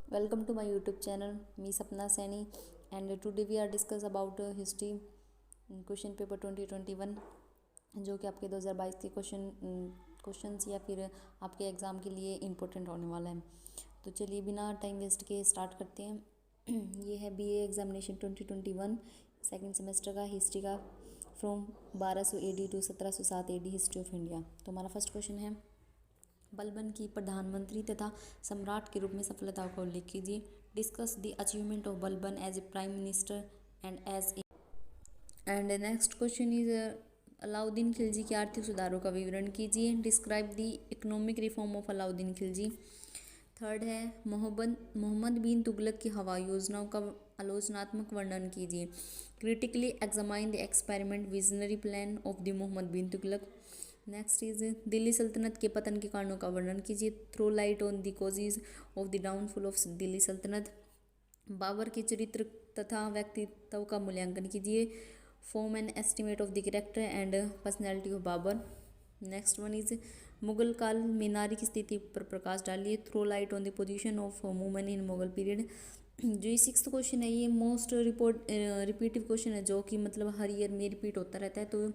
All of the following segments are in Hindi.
Welcome to my YouTube channel. Me Sapna Saini, and today we are discuss about history question paper 2021 जो कि आपके 2022 के क्वेश्चंस या फिर आपके एग्ज़ाम के लिए इम्पोर्टेंट होने वाला है। तो चलिए बिना टाइम वेस्ट के स्टार्ट करते हैं। ये है बीए एग्जामिनेशन 2021 सेकंड सेमेस्टर का हिस्ट्री का from 1200 AD to 1707 AD history of India. तो हमारा फर्स्ट क्वेश्चन है, बलबन की प्रधानमंत्री तथा सम्राट के रूप में सफलता का उल्लेख कीजिए। Discuss the achievement of Balban as a prime minister and as a and next question is Alauddin Khilji के आर्थिक सुधारों का विवरण कीजिए। Describe the economic reform of Alauddin Khilji. Third है, मोहम्मद बिन तुगलक की हवाई योजनाओं का आलोचनात्मक वर्णन कीजिए। Critically examine the experiment visionary plan of the Mohammad bin Tughlaq. Next is Delhi Sultanate के पतन के कारणों का वर्णन कीजिए। Throw light on the causes of the downfall of Delhi Sultanate. Babur के चरित्र तथा व्यक्तित्व का मूल्यांकन कीजिए। Form an estimate of the character and personality of Babur. Next one is Mughal काल में नारी की स्थिति पर प्रकाश डालिए। Throw light on the position of women in Mughal period. जो ये सिक्स्थ क्वेश्चन है, ये मोस्ट रिपीटिव क्वेश्चन है जो कि मतलब हर ईयर में रिपीट होता रहता है। तो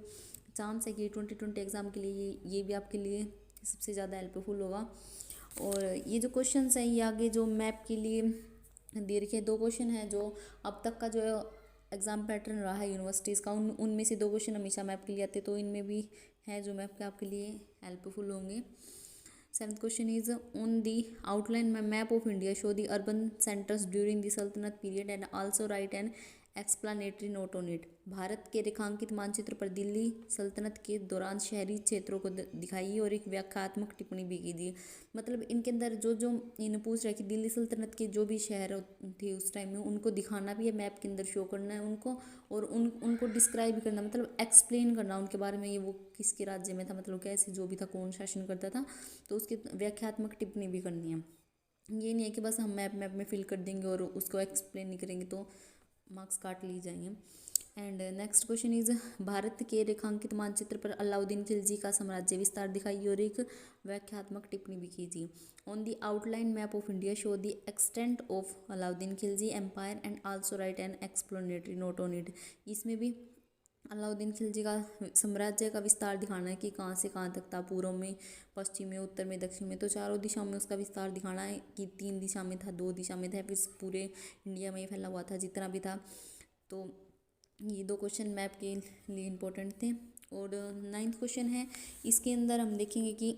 चांस है कि 2020 एग्ज़ाम के लिए ये भी आपके लिए सबसे ज़्यादा हेल्पफुल होगा। और ये जो क्वेश्चंस हैं ये आगे जो मैप के लिए दे रखे हैं, दो क्वेश्चन हैं जो अब तक का जो एग्ज़ाम पैटर्न रहा है यूनिवर्सिटीज़ का, उनमें से दो क्वेश्चन हमेशा मैप के लिए आते, तो इनमें भी है जो मैप के आपके लिए हेल्पफुल होंगे। Seventh question is on the outline map of India show the urban centres during the सल्तनत period and also write an explanatory note on it. भारत के रेखांकित मानचित्र पर दिल्ली सल्तनत के दौरान शहरी क्षेत्रों को दिखाइए और एक व्याख्यात्मक टिप्पणी भी कीजिए। मतलब इनके अंदर जो जो इन्हें पूछ रहा है कि दिल्ली सल्तनत के जो भी शहर थे उस टाइम में उनको दिखाना भी है, मैप के अंदर शो करना है उनको, और उनको डिस्क्राइब भी करना, मतलब एक्सप्लेन करना उनके बारे में, ये वो किसके राज्य में था, मतलब कैसे जो भी था, कौन शासन करता था, तो उसकी व्याख्यात्मक टिप्पणी भी करनी है। ये नहीं है कि बस हम मैप में फिल कर देंगे और उसको एक्सप्लेन नहीं करेंगे तो मार्क्स काट लिए जाएंगे। And next question is Bharat के रेखांकित मानचित्र पर अलाउद्दीन खिलजी का साम्राज्य विस्तार दिखाइए और एक व्याख्यात्मक टिप्पणी भी कीजिए। On the outline map of India show the extent of Alauddin Khilji empire and also write an explanatory note on it. इसमें भी अलाउद्दीन खिलजी का साम्राज्य का विस्तार दिखाना है कि कहाँ से कहाँ तक था, पूर्व में, पश्चिम में, उत्तर में, दक्षिण में, तो चारों दिशाओं में उसका विस्तार दिखाना है कि 3 दिशा में था, 2 दिशा में था, फिर पूरे इंडिया में फैला हुआ था जितना भी था। तो ये दो क्वेश्चन मैप के लिए इम्पोर्टेंट थे। और 9th क्वेश्चन है, इसके अंदर हम देखेंगे कि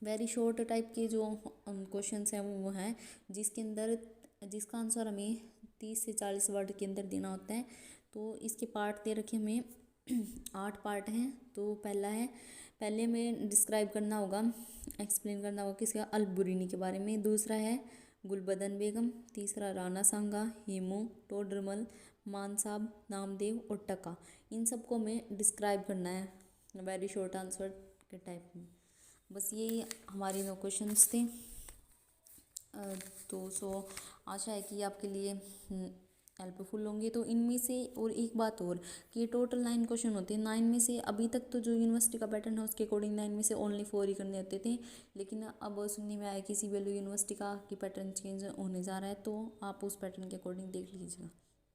वेरी शॉर्ट टाइप के जो क्वेश्चंस हैं वो हैं जिसका आंसर हमें 30 से 40 वर्ड के अंदर देना होता है। तो इसके पार्ट दे रखे हमें 8 पार्ट हैं। तो पहले में डिस्क्राइब करना होगा, एक्सप्लेन करना होगा किसका, अल-बुरीनी के बारे में। दूसरा है गुलबदन बेगम। तीसरा राणा सांगा, हेमू, टोडरमल, मानसाब, नामदेव और टका। इन सबको हमें डिस्क्राइब करना है वेरी शॉर्ट आंसर के टाइप में। बस यही हमारे 9 क्वेश्चंस थे। तो आशा है कि आपके लिए हेल्पफुल होंगे। तो इनमें से और एक बात और कि टोटल 9 क्वेश्चन होते हैं। 9 में से अभी तक तो जो यूनिवर्सिटी का पैटर्न है उसके अकॉर्डिंग 9 में से ओनली 4 ही करने होते थे, लेकिन अब सुनने में आया कि CBLU यूनिवर्सिटी का कि पैटर्न चेंज होने जा रहा है, तो आप उस पैटर्न के अकॉर्डिंग देख लीजिएगा।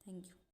Thank you.